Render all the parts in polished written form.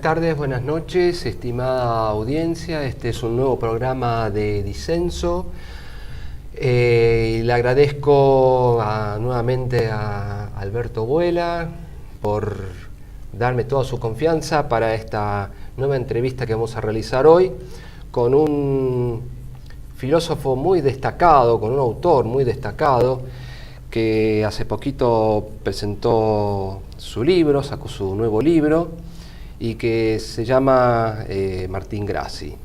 Buenas tardes, buenas noches, estimada audiencia. Este es un nuevo programa de Disenso. Y le agradezco nuevamente a Alberto Buela por darme toda su confianza para esta nueva entrevista que vamos a realizar hoy con un filósofo muy destacado, con un autor muy destacado que hace poquito presentó su libro, sacó su nuevo libro y que se llama Martín Grassi.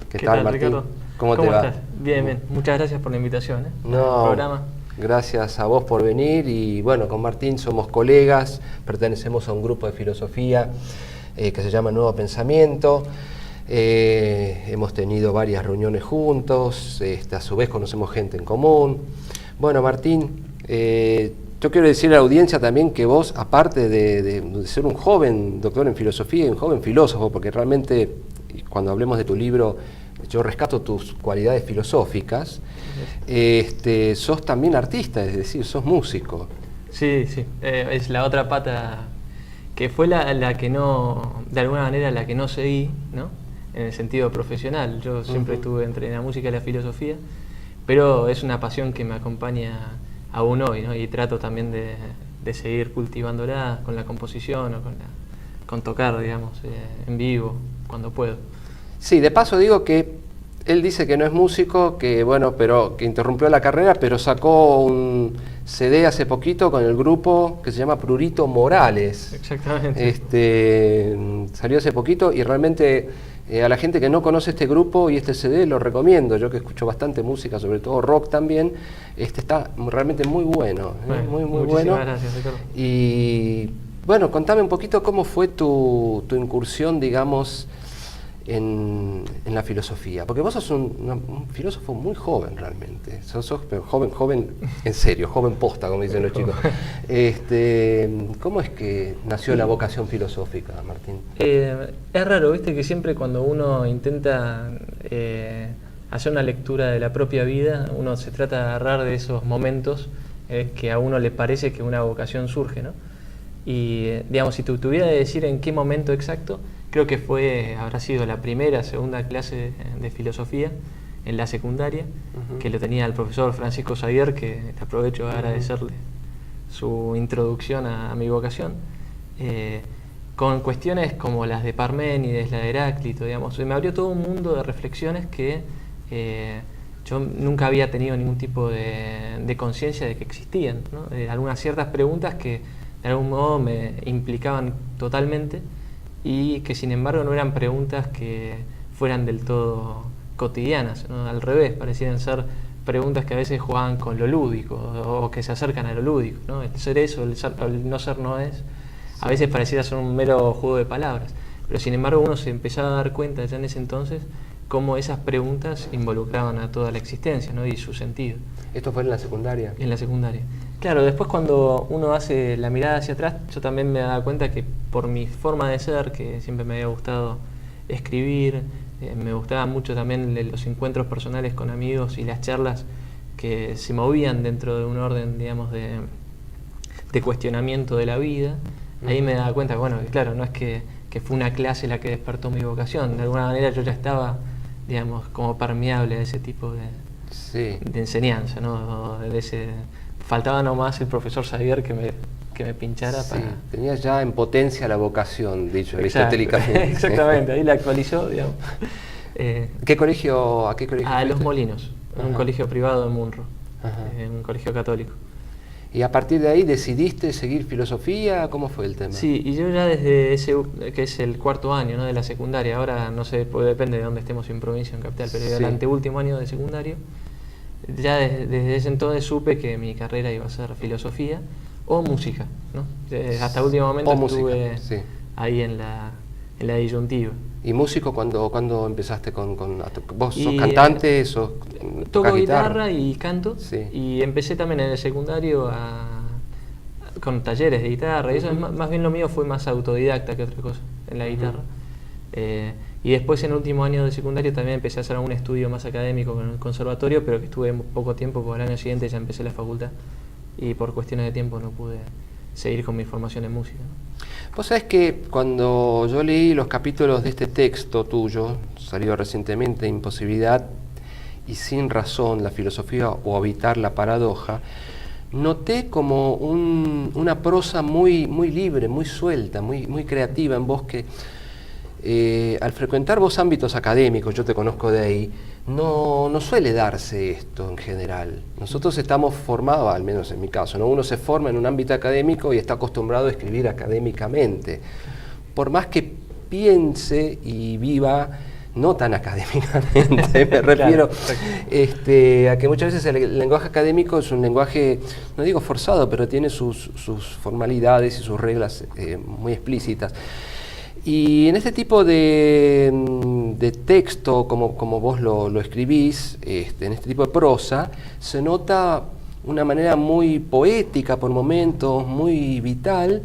¿Qué tal, Martín? Ricardo? ¿Cómo te va? Estás? Bien, bien. Muchas gracias por la invitación al programa. Gracias a vos por venir y bueno, con Martín somos colegas, pertenecemos a un grupo de filosofía que se llama Nuevo Pensamiento. Hemos tenido varias reuniones juntos, a su vez conocemos gente en común. Bueno, Martín, yo quiero decirle a la audiencia también que vos, aparte de ser un joven doctor en filosofía y un joven filósofo, porque realmente cuando hablemos de tu libro yo rescato tus cualidades filosóficas, sos también artista, es decir, sos músico. Sí, sí, es la otra pata que fue la que no, de alguna manera la que no seguí, ¿no? En el sentido profesional. Yo siempre estuve entre la música y la filosofía, pero es una pasión que me acompaña aún hoy, ¿no? Y trato también de seguir cultivándola con la composición o con tocar, digamos, en vivo, cuando puedo. Sí, de paso digo que él dice que no es músico, que bueno, pero que interrumpió la carrera, pero sacó un CD hace poquito con el grupo que se llama Prurito Morales. Exactamente. Salió hace poquito y realmente a la gente que no conoce este grupo y este CD lo recomiendo. Yo que escucho bastante música, sobre todo rock también, está realmente muy bueno, muy bueno. Gracias, Ricardo. Y bueno, contame un poquito cómo fue tu incursión, digamos, en la filosofía, porque vos sos un filósofo muy joven realmente, sos joven en serio, joven posta, como dicen los chicos. ¿Cómo es que nació la vocación filosófica, Martín? Es raro, viste, que siempre cuando uno intenta hacer una lectura de la propia vida, uno se trata de agarrar de esos momentos que a uno le parece que una vocación surge, ¿no? Y digamos, si tuviera que decir en qué momento exacto, creo que habrá sido la primera, segunda clase de filosofía en la secundaria, que lo tenía el profesor Francisco Xavier, que aprovecho a agradecerle su introducción a mi vocación, con cuestiones como las de Parménides, la de Heráclito, digamos. Me abrió todo un mundo de reflexiones que yo nunca había tenido ningún tipo de conciencia de que existían, ¿no? Algunas ciertas preguntas que de algún modo me implicaban totalmente, y que sin embargo no eran preguntas que fueran del todo cotidianas, ¿no? Al revés, parecían ser preguntas que a veces jugaban con lo lúdico o que se acercan a lo lúdico, ¿no? El ser eso, el no ser no es, a veces pareciera ser un mero juego de palabras, pero sin embargo uno se empezaba a dar cuenta ya en ese entonces cómo esas preguntas involucraban a toda la existencia, ¿no? Y su sentido. ¿Esto fue en la secundaria? En la secundaria. Claro, después cuando uno hace la mirada hacia atrás, yo también me daba cuenta que por mi forma de ser, que siempre me había gustado escribir, me gustaban mucho también los encuentros personales con amigos y las charlas que se movían dentro de un orden, digamos, de cuestionamiento de la vida. Ahí me daba cuenta, bueno, que claro, no es que fue una clase la que despertó mi vocación, de alguna manera yo ya estaba, digamos, como permeable a ese tipo de enseñanza, ¿no? Faltaba nomás el profesor Xavier que me pinchara para... Tenías ya en potencia la vocación, dicho aristotélicamente. Exactamente, ahí la actualizó, digamos. ¿A qué colegio A Los Molinos, en un colegio privado de Munro, un colegio católico. ¿Y a partir de ahí decidiste seguir filosofía? ¿Cómo fue el tema? Sí, y yo ya desde ese, que es el cuarto año, ¿no?, de la secundaria, ahora no sé, depende de dónde estemos en provincia o en capital, pero el anteúltimo año de secundario, ya desde ese entonces supe que mi carrera iba a ser filosofía o música, ¿no? Hasta el último momento estuve ahí en la disyuntiva. ¿Y músico cuando empezaste vos sos cantante? Toco guitarra y canto, y empecé también en el secundario con talleres de guitarra, y eso más bien lo mío fue más autodidacta que otra cosa en la guitarra. Y después en el último año de secundario también empecé a hacer algún estudio más académico con el conservatorio, pero que estuve poco tiempo, porque al año siguiente ya empecé la facultad y por cuestiones de tiempo no pude seguir con mi formación en música, ¿no? Vos sabés que cuando yo leí los capítulos de este texto tuyo, salido recientemente, Imposibilidad y Sin Razón, la filosofía o habitar la paradoja, noté como una prosa muy libre, muy suelta, muy creativa en vos que al frecuentar vos ámbitos académicos, yo te conozco de ahí, no suele darse esto en general. Nosotros estamos formados, al menos en mi caso, ¿no? Uno se forma en un ámbito académico y está acostumbrado a escribir académicamente. Por más que piense y viva no tan académicamente, me refiero a que muchas veces el lenguaje académico es un lenguaje, no digo forzado, pero tiene sus formalidades y sus reglas muy explícitas. Y en este tipo de texto, como vos lo escribís, en este tipo de prosa, se nota una manera muy poética por momentos, muy vital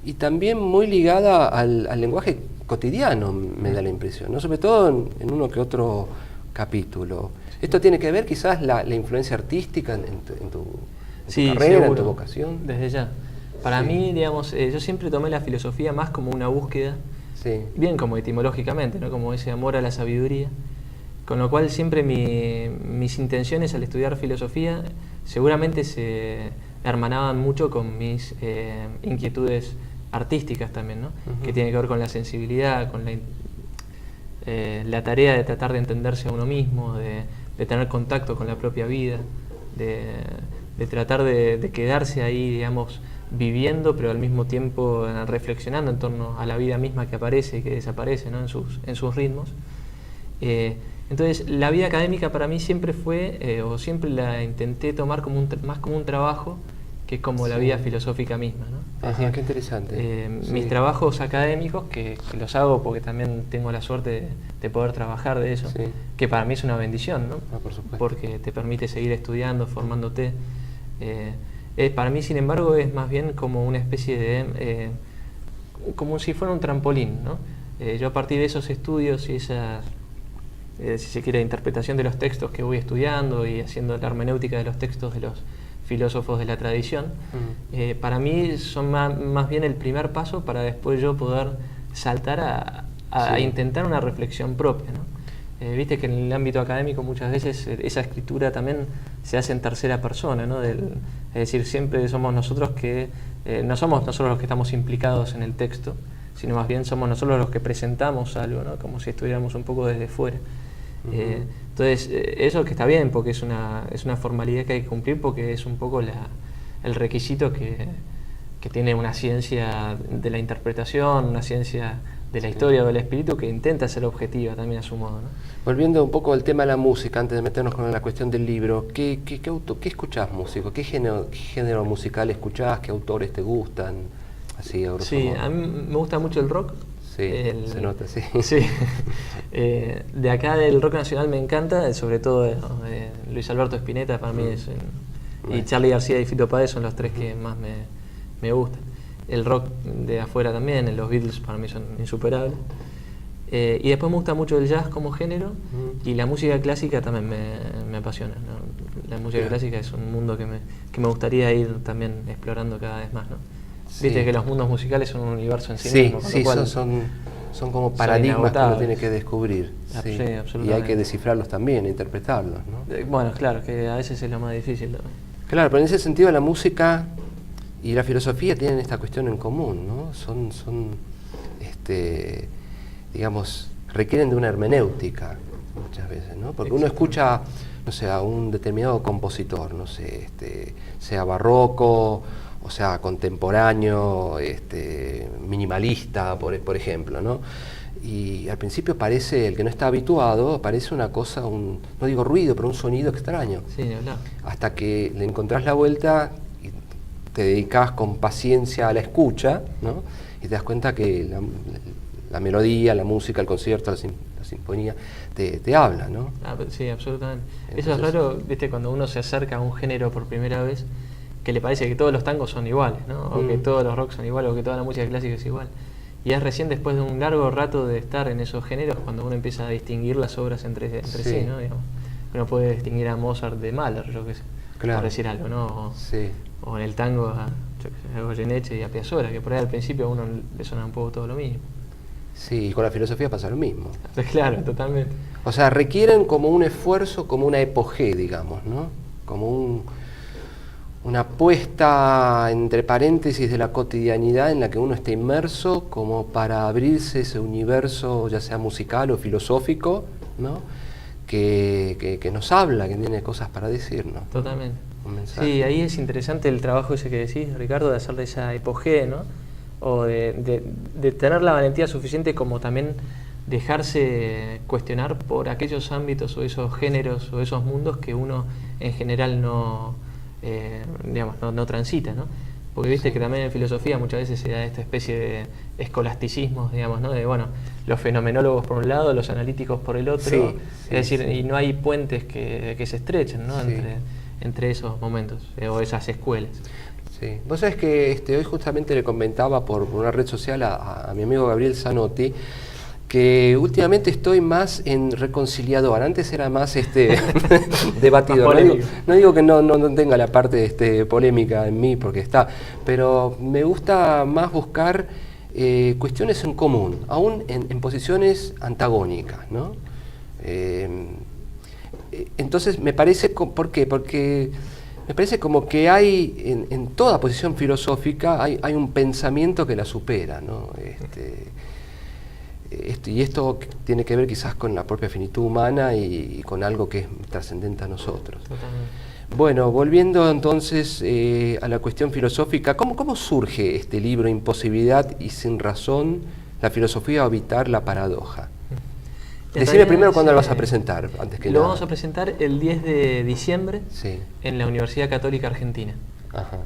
y también muy ligada al lenguaje cotidiano, me da la impresión, ¿no? Sobre todo en uno que otro capítulo. ¿Esto tiene que ver quizás la influencia artística en tu carrera, seguro, en tu vocación? Desde ya. Para mí, digamos, yo siempre tomé la filosofía más como una búsqueda, bien como etimológicamente, ¿no? Como ese amor a la sabiduría, con lo cual siempre mis intenciones al estudiar filosofía seguramente se hermanaban mucho con mis inquietudes artísticas también, ¿no? Que tiene que ver con la sensibilidad, con la tarea de tratar de entenderse a uno mismo, de tener contacto con la propia vida, de tratar de quedarse ahí, digamos, viviendo, pero al mismo tiempo reflexionando en torno a la vida misma que aparece y que desaparece, ¿no? en sus ritmos. Entonces, la vida académica para mí siempre fue, o siempre la intenté tomar más como un trabajo que como la vida filosófica misma, ¿no? Ajá, qué interesante. Mis trabajos académicos, que los hago porque también tengo la suerte de poder trabajar de eso, que para mí es una bendición, ¿no? Por supuesto. Porque te permite seguir estudiando, formándote. Para mí, sin embargo, es más bien como una especie de... como si fuera un trampolín, ¿no? Yo a partir de esos estudios y esa, si se quiere, interpretación de los textos que voy estudiando y haciendo la hermenéutica de los textos de los filósofos de la tradición, para mí son más bien el primer paso para después yo poder saltar a intentar una reflexión propia, ¿no? Viste que en el ámbito académico muchas veces esa escritura también se hace en tercera persona, ¿no? Es decir, siempre somos nosotros que no somos nosotros los que estamos implicados en el texto, sino más bien somos nosotros los que presentamos algo, ¿no? Como si estuviéramos un poco desde fuera. Entonces, eso que está bien, porque es una formalidad que hay que cumplir, porque es un poco el requisito que tiene una ciencia de la interpretación, una ciencia de la historia o del espíritu, que intenta ser objetiva también a su modo, ¿no? Volviendo un poco al tema de la música, antes de meternos con la cuestión del libro, ¿qué escuchás, músico? ¿Qué género musical escuchás? ¿Qué autores te gustan? Así, a grosso modo. A mí me gusta mucho el rock. Se nota, sí. De acá del rock nacional me encanta, sobre todo Luis Alberto Spinetta para mí y Charly García y Fito Páez son los tres que más me gustan. El rock de afuera también, los Beatles para mí son insuperables. Y después me gusta mucho el jazz como género y la música clásica también me apasiona, ¿no? La música clásica es un mundo que me gustaría ir también explorando cada vez más, ¿no? Viste que los mundos musicales son un universo en sí mismo. Sí, son como paradigmas que uno tiene que descubrir. Sí, absolutamente. Y hay que descifrarlos también, interpretarlos, ¿no? Bueno, claro, que a veces es lo más difícil también. Claro, pero en ese sentido la música y la filosofía tienen esta cuestión en común, ¿no? Digamos, requieren de una hermenéutica muchas veces, ¿no? Porque uno escucha, no sé, a un determinado compositor, no sé, sea barroco, o sea contemporáneo, minimalista, por ejemplo, ¿no? Y al principio parece, el que no está habituado, parece una cosa, no digo ruido, pero un sonido extraño. Sí, no. Hasta que le encontrás la vuelta y te dedicás con paciencia a la escucha, ¿no? Y te das cuenta que la melodía, la música, el concierto, la sinfonía, te habla, ¿no? Sí, absolutamente. Entonces, eso es raro, viste, cuando uno se acerca a un género por primera vez, que le parece que todos los tangos son iguales, ¿no? O que todos los rocks son iguales, o que toda la música clásica es igual. Y es recién después de un largo rato de estar en esos géneros cuando uno empieza a distinguir las obras entre sí, ¿no? Digamos, uno puede distinguir a Mozart de Mahler, yo qué sé. por decir algo, ¿no? Sí. O en el tango a Goyeneche y a Piazzolla, que por ahí al principio a uno le suena un poco todo lo mismo. Sí, y con la filosofía pasa lo mismo. Claro, totalmente. O sea, requieren como un esfuerzo, como una epogé, digamos, ¿no? Como una puesta entre paréntesis de la cotidianidad en la que uno está inmerso, como para abrirse ese universo, ya sea musical o filosófico, ¿no? Que nos habla, que tiene cosas para decirnos. Totalmente. Un mensaje. Sí, ahí es interesante el trabajo ese que decís, Ricardo, de hacerle esa epogé, ¿no? O de tener la valentía suficiente como también dejarse cuestionar por aquellos ámbitos o esos géneros o esos mundos que uno en general no transita, ¿no? Porque viste que también en filosofía muchas veces se da esta especie de escolasticismos, digamos, ¿no? De, bueno, los fenomenólogos por un lado, los analíticos por el otro, Sí, es decir, y no hay puentes que se estrechen, ¿no? Sí. Entre esos momentos o esas escuelas. Sí. Vos sabés que hoy justamente le comentaba por una red social a mi amigo Gabriel Zanotti que últimamente estoy más en reconciliador. Antes era más debatidor. No digo que no tenga la parte polémica en mí, porque está, pero me gusta más buscar cuestiones en común, aún en posiciones antagónicas, ¿no? Entonces me parece, ¿por qué? Porque me parece como que hay en toda posición filosófica hay un pensamiento que la supera, ¿no? Y esto tiene que ver quizás con la propia finitud humana y con algo que es trascendente a nosotros. Totalmente. Bueno, volviendo entonces a la cuestión filosófica, ¿cómo surge este libro, Imposibilidad y sin razón, la filosofía o evitar la paradoja? Decime primero cuándo lo vas a presentar, antes que nada. Lo vamos a presentar el 10 de diciembre Sí. en la Universidad Católica Argentina. Ajá.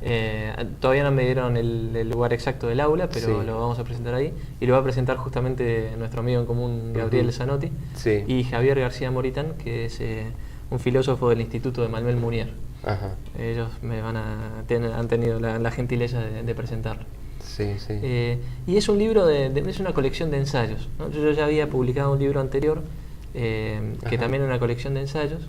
Todavía no me dieron el lugar exacto del aula, pero Sí. lo vamos a presentar ahí. Y lo va a presentar justamente nuestro amigo en común, Gabriel Zanotti, Sí. y Javier García Moritán, que es un filósofo del Instituto de Manuel Munier. Ajá. Ellos han tenido la gentileza de presentarlo. Sí, sí. Y es un libro, es una colección de ensayos, ¿no? Yo ya había publicado un libro anterior, que Ajá. también era una colección de ensayos,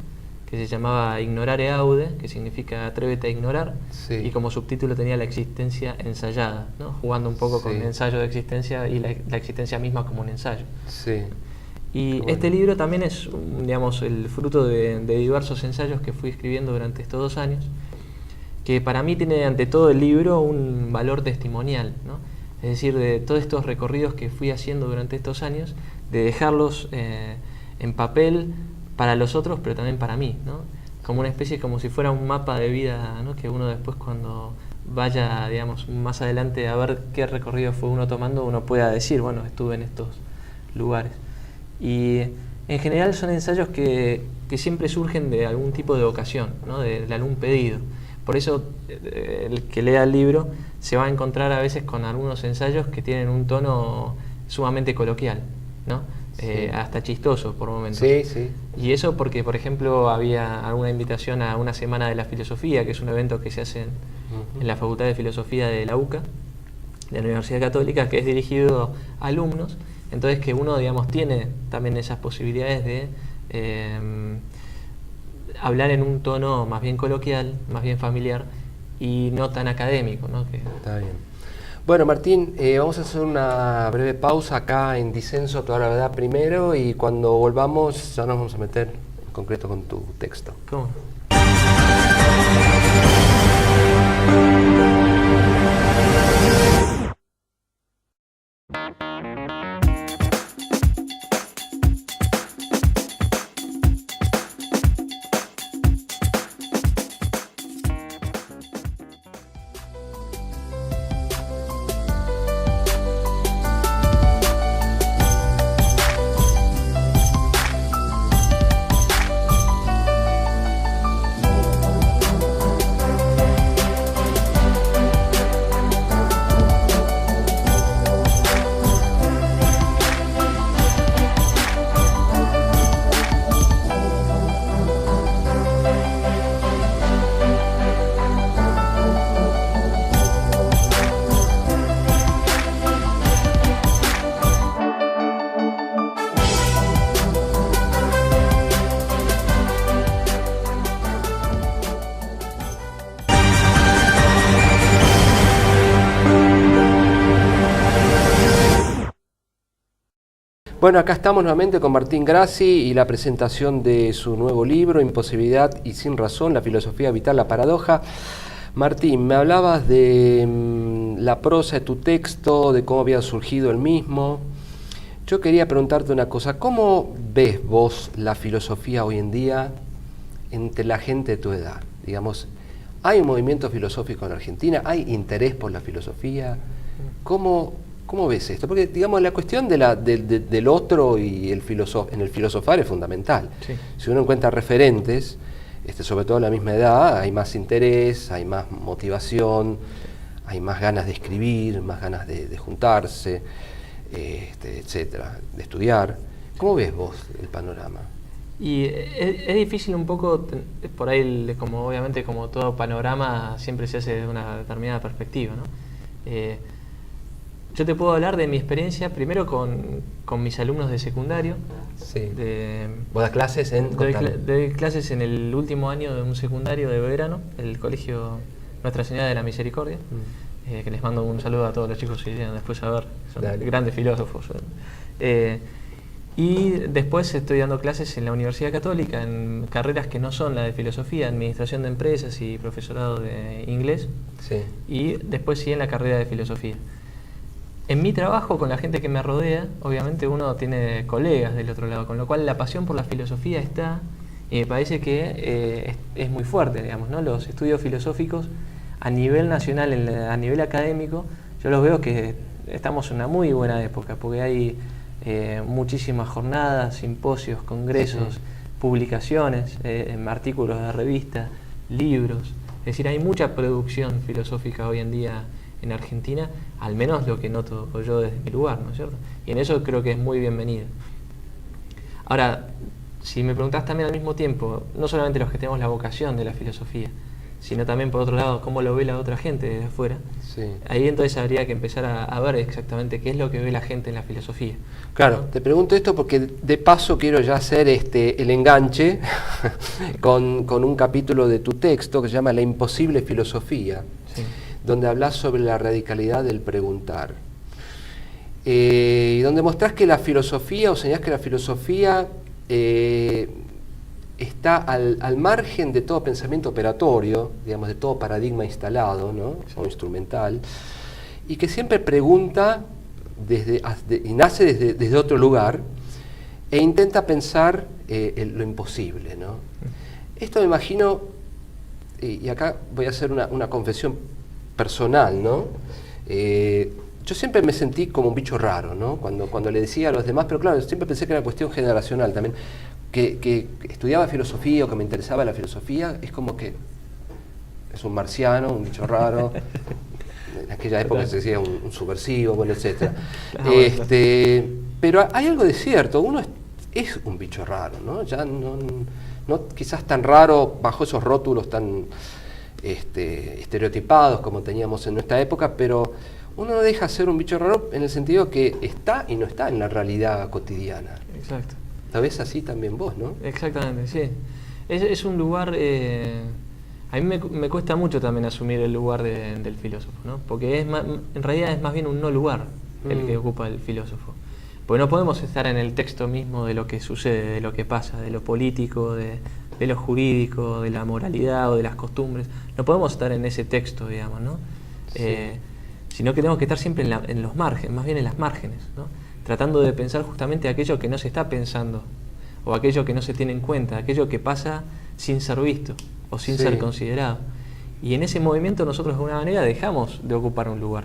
que se llamaba Ignorare Aude, que significa Atrévete a ignorar, Sí. y como subtítulo tenía La existencia ensayada, ¿no? Jugando un poco Sí. con el ensayo de existencia y la existencia misma como un ensayo. Sí. Y Bueno. este libro también es, digamos, el fruto de diversos ensayos que fui escribiendo durante estos 2 años, que para mí tiene ante todo el libro un valor testimonial, ¿no? Es decir, de todos estos recorridos que fui haciendo durante estos años, de dejarlos en papel para los otros, pero también para mí, ¿no? Como una especie, como si fuera un mapa de vida, ¿no? Que uno después cuando vaya, digamos, más adelante a ver qué recorrido fue uno tomando, uno pueda decir, bueno, estuve en estos lugares. Y en general son ensayos que siempre surgen de algún tipo de ocasión, ¿no? de algún pedido. Por eso el que lea el libro se va a encontrar a veces con algunos ensayos que tienen un tono sumamente coloquial, ¿no? Sí. Hasta chistoso por momentos. Sí, sí. Y eso porque, por ejemplo, había alguna invitación a una Semana de la Filosofía, que es un evento que se hace en la Facultad de Filosofía de la UCA, de la Universidad Católica, que es dirigido a alumnos. Entonces que uno, digamos, tiene también esas posibilidades de hablar en un tono más bien coloquial, más bien familiar y no tan académico, ¿no? Está bien. Bueno, Martín, vamos a hacer una breve pausa acá en Disenso, toda la verdad primero, y cuando volvamos ya nos vamos a meter en concreto con tu texto. ¿Cómo? Bueno, acá estamos nuevamente con Martín Grassi y la presentación de su nuevo libro, Imposibilidad y sin razón, la filosofía vital, la paradoja. Martín, me hablabas de la prosa de tu texto, de cómo había surgido el mismo. Yo quería preguntarte una cosa, ¿cómo ves vos la filosofía hoy en día entre la gente de tu edad? Digamos, ¿hay un movimiento filosófico en Argentina? ¿Hay interés por la filosofía? ¿Cómo ves esto? Porque, digamos, la cuestión del otro y en el filosofar es fundamental. Sí. Si uno encuentra referentes, sobre todo a la misma edad, hay más interés, hay más motivación, hay más ganas de escribir, más ganas de juntarse, etcétera, de estudiar. ¿Cómo ves vos el panorama? Y es difícil un poco, por ahí, como obviamente como todo panorama siempre se hace de una determinada perspectiva, ¿no? Yo te puedo hablar de mi experiencia primero con mis alumnos de secundario. Sí. ¿Vos das clases en...? Doy clases en el último año de un secundario de Belgrano, el colegio Nuestra Señora de la Misericordia, que les mando un saludo a todos los chicos que irían después a ver, son grandes filósofos. Y después estoy dando clases en la Universidad Católica, en carreras que no son la de filosofía, administración de empresas y profesorado de inglés. Sí. Y después sí en la carrera de filosofía. En mi trabajo, con la gente que me rodea, obviamente uno tiene colegas del otro lado, con lo cual la pasión por la filosofía está, y me parece que es muy fuerte, digamos, ¿no? Los estudios filosóficos a nivel nacional, a nivel académico, yo los veo que estamos en una muy buena época, porque hay muchísimas jornadas, simposios, congresos, publicaciones, artículos de revista, libros. Es decir, hay mucha producción filosófica hoy en día en Argentina, al menos lo que noto yo desde mi lugar, ¿no es cierto? Y en eso creo que es muy bienvenido. Ahora, si me preguntás también al mismo tiempo, no solamente los que tenemos la vocación de la filosofía, sino también por otro lado cómo lo ve la otra gente desde afuera, sí. Ahí entonces habría que empezar a ver exactamente qué es lo que ve la gente en la filosofía. Claro, ¿no? Te pregunto esto porque de paso quiero ya hacer el enganche con un capítulo de tu texto que se llama La imposible filosofía, sí, donde hablas sobre la radicalidad del preguntar. Y donde mostrás que la filosofía, o señalás que la filosofía está al margen de todo pensamiento operatorio, digamos, de todo paradigma instalado, ¿no? Sí. O instrumental, y que siempre pregunta y nace desde otro lugar e intenta pensar lo imposible, ¿no? Esto me imagino, y acá voy a hacer una confesión personal, ¿no? Yo siempre me sentí como un bicho raro, ¿no? Cuando le decía a los demás, pero claro, siempre pensé que era una cuestión generacional también, que estudiaba filosofía o que me interesaba la filosofía, es como que es un marciano, un bicho raro. En aquella época se decía un subversivo, bueno, etc. Pero hay algo de cierto, uno es un bicho raro, ¿no? Ya no quizás tan raro bajo esos rótulos tan estereotipados como teníamos en nuestra época, pero uno no deja de ser un bicho raro en el sentido que está y no está en la realidad cotidiana. Exacto. ¿La ves así también vos, no? Exactamente, sí. Es un lugar... a mí me cuesta mucho también asumir el lugar del filósofo, ¿no? Porque en realidad es más bien un no lugar el que ocupa el filósofo. Porque no podemos estar en el texto mismo de lo que sucede, de lo que pasa, de lo político, de lo jurídico, de la moralidad o de las costumbres. No podemos estar en ese texto, digamos, ¿no? Sí. Sino que tenemos que estar siempre en los márgenes, más bien en las márgenes, ¿no? Tratando de pensar justamente aquello que no se está pensando, o aquello que no se tiene en cuenta, aquello que pasa sin ser visto o sin ser considerado. Y en ese movimiento nosotros de alguna manera dejamos de ocupar un lugar,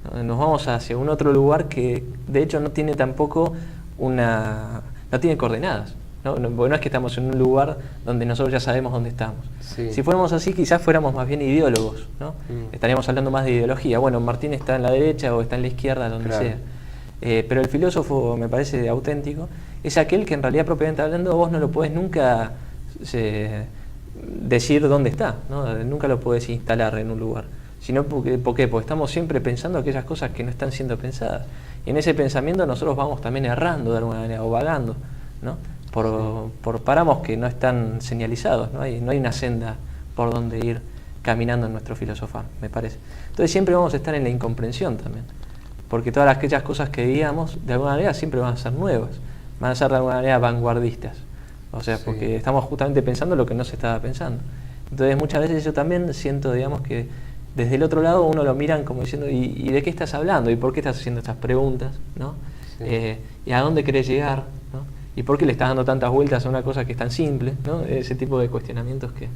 ¿no? Nos vamos hacia un otro lugar que de hecho no tiene tampoco no tiene coordenadas, ¿no? Porque no es que estamos en un lugar donde nosotros ya sabemos dónde estamos. Sí. Si fuéramos así quizás fuéramos más bien ideólogos, ¿no? Estaríamos hablando más de ideología. Bueno, Martín está en la derecha o está en la izquierda, donde sea. Pero el filósofo, me parece auténtico, es aquel que en realidad propiamente hablando vos no lo podés nunca decir dónde está, ¿no? Nunca lo podés instalar en un lugar. Sino ¿por qué? Porque estamos siempre pensando aquellas cosas que no están siendo pensadas. Y en ese pensamiento nosotros vamos también errando de alguna manera, o vagando, ¿no? Por páramos que no están señalizados, no hay una senda por donde ir caminando en nuestro filosofar, me parece. Entonces siempre vamos a estar en la incomprensión también. porque todas aquellas cosas que digamos, de alguna manera siempre van a ser nuevas, van a ser de alguna manera vanguardistas. O sea, Sí. porque estamos justamente pensando lo que no se estaba pensando. Entonces muchas veces yo también siento, digamos, que desde el otro lado uno lo miran como diciendo, ¿y de qué estás hablando? ¿Y por qué estás haciendo estas preguntas? ¿No? Sí. ¿Y a dónde querés llegar? ¿No? ¿Y por qué le estás dando tantas vueltas a una cosa que es tan simple? ¿No? Ese tipo de cuestionamientos que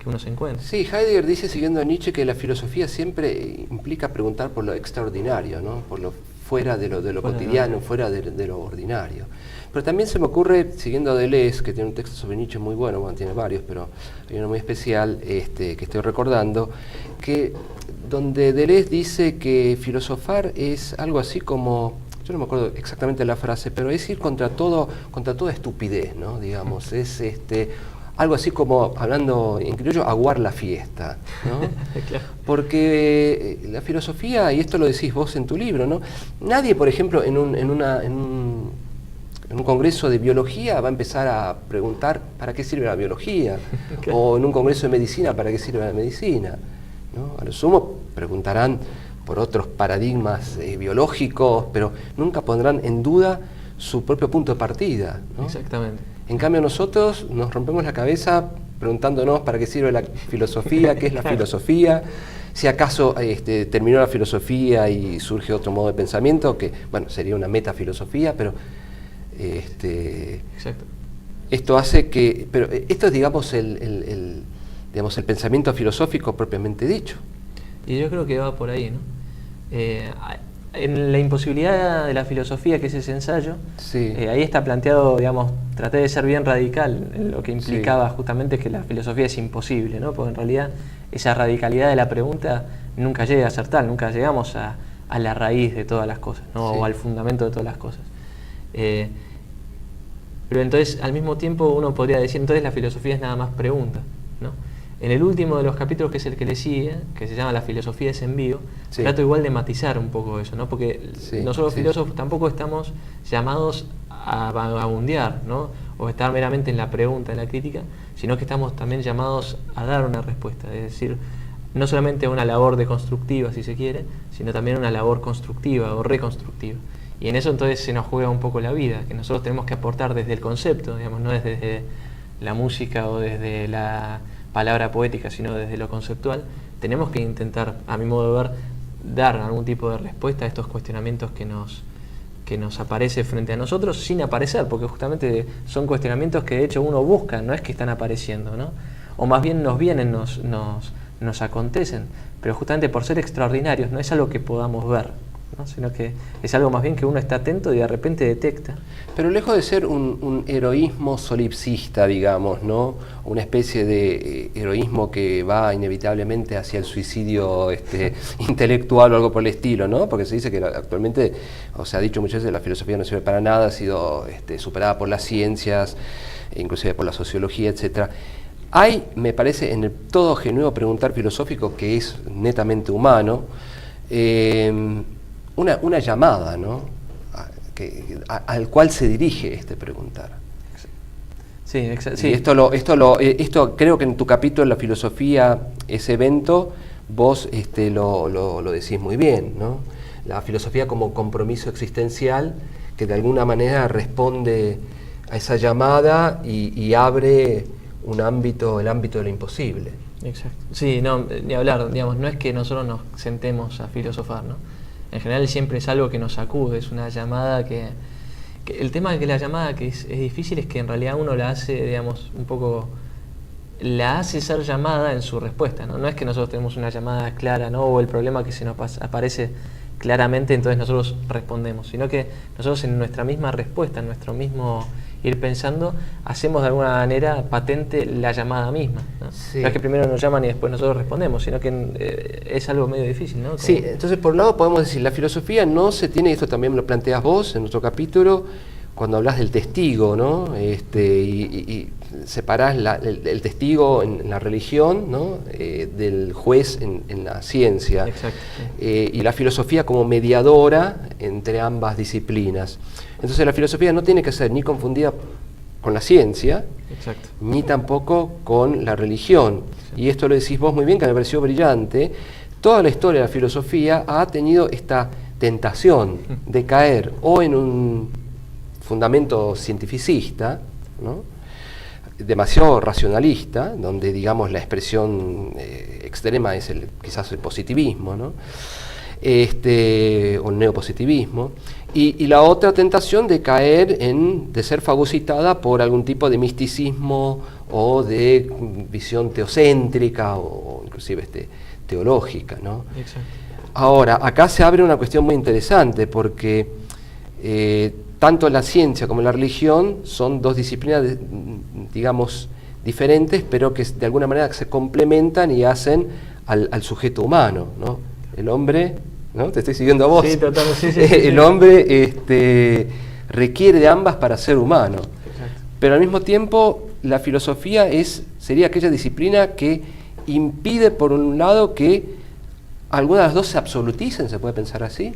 uno se encuentra. Sí, Heidegger dice, siguiendo a Nietzsche, que la filosofía siempre implica preguntar por lo extraordinario, ¿no? Por lo fuera de lo Fuera cotidiano, fuera de lo ordinario. Pero también se me ocurre, siguiendo a Deleuze, que tiene un texto sobre Nietzsche muy bueno, tiene varios, pero hay uno muy especial que estoy recordando, que donde Deleuze dice que filosofar es algo así como, yo no me acuerdo exactamente la frase, pero es ir contra toda estupidez, ¿no? Digamos, es algo así como, hablando en criollo, aguar la fiesta, ¿no? Claro. Porque la filosofía, y esto lo decís vos en tu libro, ¿no? Nadie, por ejemplo, en un congreso de biología va a empezar a preguntar ¿para qué sirve la biología? Claro. O en un congreso de medicina ¿para qué sirve la medicina? ¿No? A lo sumo preguntarán por otros paradigmas biológicos, pero nunca pondrán en duda su propio punto de partida, ¿no? Exactamente. En cambio nosotros nos rompemos la cabeza preguntándonos para qué sirve la filosofía, qué es la filosofía, si acaso terminó la filosofía y surge otro modo de pensamiento, que bueno, sería una metafilosofía, pero Exacto. esto hace que, pero esto es digamos el pensamiento filosófico propiamente dicho. Y yo creo que va por ahí, ¿no? En la imposibilidad de la filosofía, que es ese ensayo, Sí. ahí está planteado, digamos, traté de ser bien radical en lo que implicaba Sí. justamente que la filosofía es imposible, ¿no? Porque en realidad esa radicalidad de la pregunta nunca llega a ser tal, nunca llegamos a la raíz de todas las cosas, ¿no? Sí. O al fundamento de todas las cosas. Pero entonces, al mismo tiempo, uno podría decir, entonces la filosofía es nada más pregunta, ¿no? En el último de los capítulos, que es el que le sigue, que se llama La filosofía es envío, Sí. trato igual de matizar un poco eso, ¿no? Porque Sí, nosotros sí. filósofos tampoco estamos llamados a vagabundear, ¿no? O estar meramente en la pregunta, en la crítica, sino que estamos también llamados a dar una respuesta, es decir, no solamente una labor deconstructiva, si se quiere, sino también una labor constructiva o reconstructiva. Y en eso entonces se nos juega un poco la vida, que nosotros tenemos que aportar desde el concepto, digamos, no desde la música o desde la palabra poética, sino desde lo conceptual. Tenemos que intentar, a mi modo de ver, dar algún tipo de respuesta a estos cuestionamientos que nos aparece frente a nosotros sin aparecer, porque justamente son cuestionamientos que de hecho uno busca, no es que están apareciendo, ¿no? O más bien nos vienen, nos acontecen, pero justamente por ser extraordinarios no es algo que podamos ver, ¿no? Sino que es algo más bien que uno está atento y de repente detecta. Pero lejos de ser un heroísmo solipsista, digamos, ¿no? Una especie de heroísmo que va inevitablemente hacia el suicidio intelectual o algo por el estilo, ¿no? Porque se dice que actualmente, o se ha dicho muchas veces, la filosofía no sirve para nada, ha sido superada por las ciencias, inclusive por la sociología, etcétera. Hay, me parece, en el todo genuino preguntar filosófico, que es netamente humano, una llamada, ¿no? Al cual se dirige este preguntar. Sí, exacto. Sí. Esto creo que en tu capítulo, La filosofía, ese evento, vos lo decís muy bien, ¿no? La filosofía como compromiso existencial que de alguna manera responde a esa llamada y abre el ámbito de lo imposible. Exacto. Sí, no, ni hablar, digamos, no es que nosotros nos sentemos a filosofar, ¿no? En general siempre es algo que nos sacude, es una llamada que el tema de que la llamada que es difícil es que en realidad uno la hace, digamos, un poco, la hace ser llamada en su respuesta, ¿no? No es que nosotros tenemos una llamada clara, ¿no? O el problema que se nos aparece claramente, entonces nosotros respondemos, sino que nosotros en nuestra misma respuesta, en nuestro mismo ir pensando, hacemos de alguna manera patente la llamada misma, ¿no? Sí. No es que primero nos llaman y después nosotros respondemos, sino que es algo medio difícil, ¿no? Como... Sí, entonces por un lado podemos decir, la filosofía no se tiene, esto también lo planteas vos en otro capítulo, cuando hablas del testigo, ¿no? Y separás el testigo en la religión, ¿no? Del juez en la ciencia. Exacto. Y la filosofía como mediadora entre ambas disciplinas. Entonces la filosofía no tiene que ser ni confundida con la ciencia, Exacto. ni tampoco con la religión. Sí. Y esto lo decís vos muy bien, que me pareció brillante. Toda la historia de la filosofía ha tenido esta tentación de caer o en un fundamento cientificista, ¿no?, demasiado racionalista, donde digamos la expresión extrema es quizás el positivismo, ¿no?, o el neopositivismo, y la otra tentación de caer de ser fagocitada por algún tipo de misticismo o de visión teocéntrica o inclusive teológica, ¿no? Exacto. Ahora, acá se abre una cuestión muy interesante porque tanto la ciencia como la religión son dos disciplinas, digamos, diferentes, pero que de alguna manera se complementan y hacen al sujeto humano, ¿no? El hombre, ¿no? Te estoy siguiendo a vos. Sí, totalmente. Sí, el hombre requiere de ambas para ser humano. Exacto. Pero al mismo tiempo, la filosofía sería aquella disciplina que impide, por un lado, que algunas de las dos se absoluticen, ¿se puede pensar así?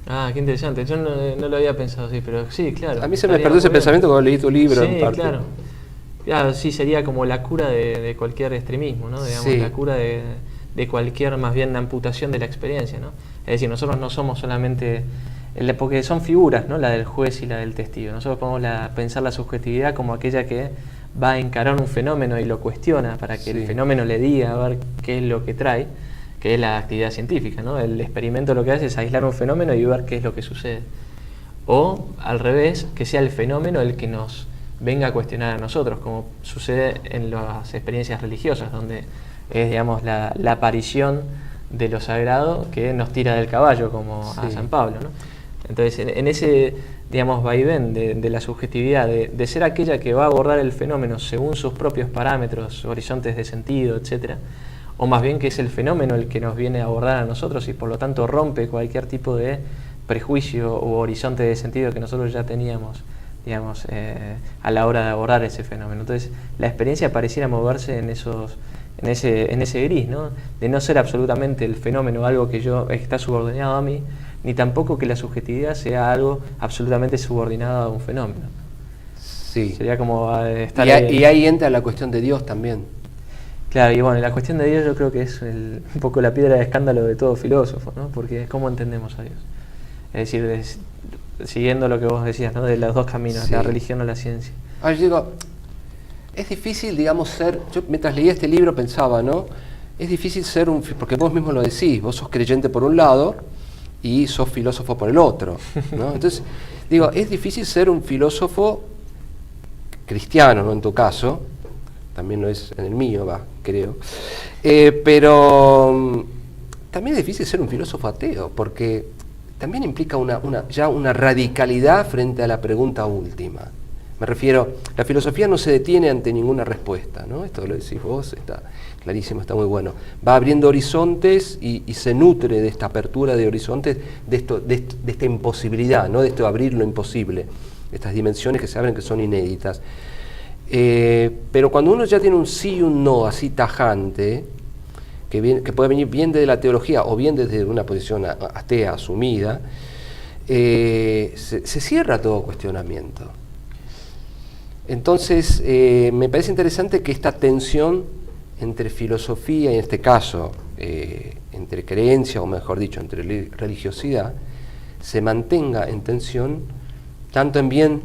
Ah, qué interesante. Yo no lo había pensado así, pero sí, claro. A mí se me perdió ese pensamiento cuando leí tu libro, sí, en parte. Claro. Claro, sí, sería como la cura de cualquier extremismo, ¿no? Digamos, Sí. la cura de cualquier, más bien, amputación de la experiencia, ¿no? Es decir, nosotros no somos solamente... porque son figuras, ¿no?, la del juez y la del testigo. Nosotros podemos pensar la subjetividad como aquella que va a encarar un fenómeno y lo cuestiona para que el fenómeno le diga a ver qué es lo que trae, que es la actividad científica, ¿no? El experimento lo que hace es aislar un fenómeno y ver qué es lo que sucede. O, al revés, que sea el fenómeno el que nos venga a cuestionar a nosotros, como sucede en las experiencias religiosas, donde es, digamos, la aparición de lo sagrado que nos tira del caballo, como a San Pablo, ¿no? Entonces, en ese, digamos, vaivén de la subjetividad, de ser aquella que va a abordar el fenómeno según sus propios parámetros, horizontes de sentido, etcétera, o más bien que es el fenómeno el que nos viene a abordar a nosotros y por lo tanto rompe cualquier tipo de prejuicio u horizonte de sentido que nosotros ya teníamos, digamos, a la hora de abordar ese fenómeno. Entonces, la experiencia pareciera moverse en ese gris, ¿no? De no ser absolutamente el fenómeno algo que está subordinado a mí, ni tampoco que la subjetividad sea algo absolutamente subordinado a un fenómeno. Sí. Sería como estar... Y ahí entra la cuestión de Dios también. Claro, y bueno, la cuestión de Dios yo creo que es un poco la piedra de escándalo de todo filósofo, ¿no? Porque ¿cómo entendemos a Dios? Es decir, siguiendo lo que vos decías, ¿no?, de los dos caminos, la religión o la ciencia. Ahora yo digo, es difícil, digamos, yo mientras leía este libro pensaba, ¿no? Es difícil ser porque vos mismo lo decís, vos sos creyente por un lado y sos filósofo por el otro, ¿no? Entonces, digo, es difícil ser un filósofo cristiano, ¿no?, en tu caso, también lo es en el mío, creo, pero también es difícil ser un filósofo ateo, porque también implica ya una radicalidad frente a la pregunta última. Me refiero, la filosofía no se detiene ante ninguna respuesta, ¿no? Esto lo decís vos, está clarísimo, está muy bueno. Va abriendo horizontes y se nutre de esta apertura de horizontes, de esta imposibilidad, ¿no?, de esto de abrir lo imposible, estas dimensiones que se abren que son inéditas. Pero cuando uno ya tiene un sí y un no así tajante, que puede venir bien desde la teología o bien desde una posición atea asumida, se cierra todo cuestionamiento. Entonces, me parece interesante que esta tensión entre filosofía y, en este caso, entre creencia, o mejor dicho, entre religiosidad, se mantenga en tensión, tanto en bien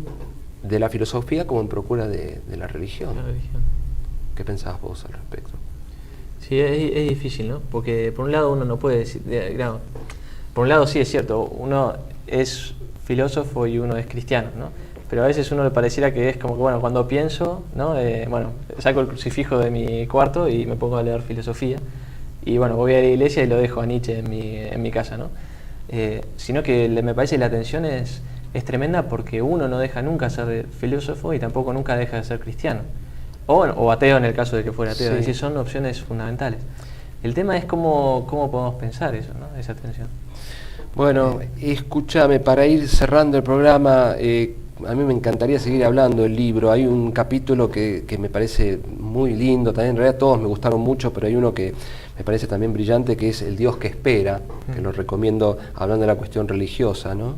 de la filosofía como en procura de la religión. ¿Qué pensabas vos al respecto? Sí, es difícil, ¿no? Porque por un lado uno no puede decir, claro, por un lado sí es cierto, uno es filósofo y uno es cristiano, ¿no? Pero a veces uno le pareciera que es como que, bueno, cuando pienso, ¿no? Saco el crucifijo de mi cuarto y me pongo a leer filosofía, y bueno, voy a la iglesia y lo dejo a Nietzsche en mi casa, ¿no? Sino que me parece que la tensión es tremenda porque uno no deja nunca ser filósofo y tampoco nunca deja de ser cristiano. O ateo en el caso de que fuera ateo. Sí. Es decir, son opciones fundamentales. El tema es cómo podemos pensar eso, ¿no? Esa tensión. Bueno, escúchame, para ir cerrando el programa, a mí me encantaría seguir hablando del libro. Hay un capítulo que me parece muy lindo, también en realidad todos me gustaron mucho, pero hay uno que me parece también brillante, que es El Dios que espera, que lo recomiendo hablando de la cuestión religiosa, ¿no?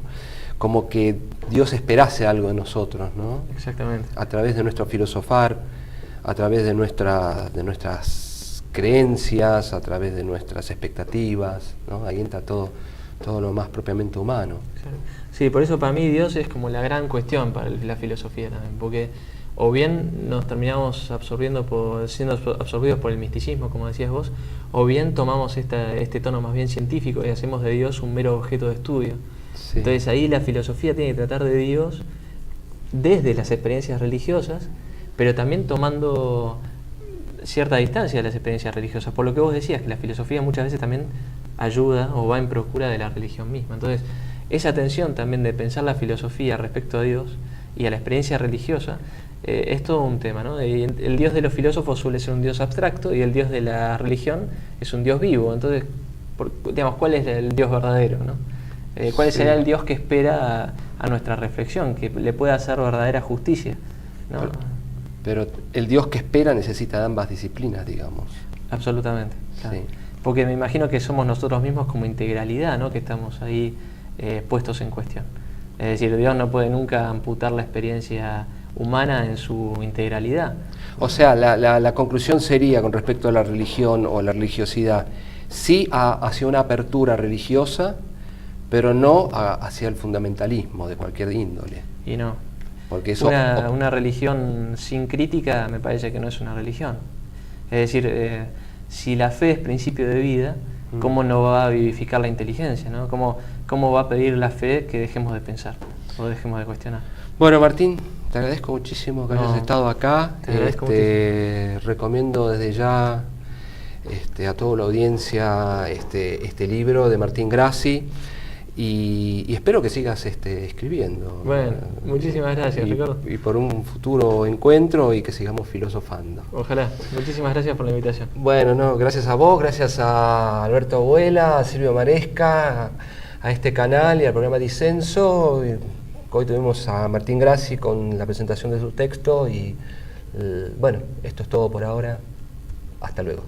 Como que Dios esperase algo de nosotros, ¿no? Exactamente. A través de nuestro filosofar, a través de nuestras creencias, a través de nuestras expectativas, ¿no? Ahí entra todo todo lo más propiamente humano. Claro. Sí, por eso para mí Dios es como la gran cuestión para la filosofía también, porque o bien nos terminamos siendo absorbidos por el misticismo, como decías vos, o bien tomamos este tono más bien científico y hacemos de Dios un mero objeto de estudio. Sí. Entonces ahí la filosofía tiene que tratar de Dios desde las experiencias religiosas, pero también tomando cierta distancia de las experiencias religiosas. Por lo que vos decías, que la filosofía muchas veces también ayuda o va en procura de la religión misma. Entonces, esa tensión también de pensar la filosofía respecto a Dios y a la experiencia religiosa es todo un tema, ¿no? Y el Dios de los filósofos suele ser un Dios abstracto y el Dios de la religión es un Dios vivo. Entonces, digamos, ¿cuál es el Dios verdadero, ¿no? ¿Cuál será el Dios que espera a nuestra reflexión, que le pueda hacer verdadera justicia, ¿no? Pero el Dios que espera necesita de ambas disciplinas, digamos. Absolutamente. Claro. Sí. Porque me imagino que somos nosotros mismos como integralidad, ¿no? Que estamos ahí puestos en cuestión. Es decir, Dios no puede nunca amputar la experiencia humana en su integralidad. O sea, la conclusión sería con respecto a la religión o la religiosidad, sí hacia una apertura religiosa, pero no hacia el fundamentalismo de cualquier índole. Y no. Porque eso, una religión sin crítica me parece que no es una religión. Es decir, si la fe es principio de vida, ¿cómo no va a vivificar la inteligencia, ¿no? ¿Cómo va a pedir la fe que dejemos de pensar o dejemos de cuestionar? Bueno, Martín, te agradezco muchísimo que hayas estado acá. Te agradezco muchísimo. Recomiendo desde ya a toda la audiencia este libro de Martín Grassi y espero que sigas escribiendo. Bueno, muchísimas gracias, Ricardo. Y por un futuro encuentro y que sigamos filosofando. Ojalá. Muchísimas gracias por la invitación. Bueno, no, gracias a vos, gracias a Alberto Abuela, a Silvio Maresca, a este canal y al programa Disenso. Hoy tuvimos a Martín Grassi con la presentación de su texto y bueno, esto es todo por ahora. Hasta luego.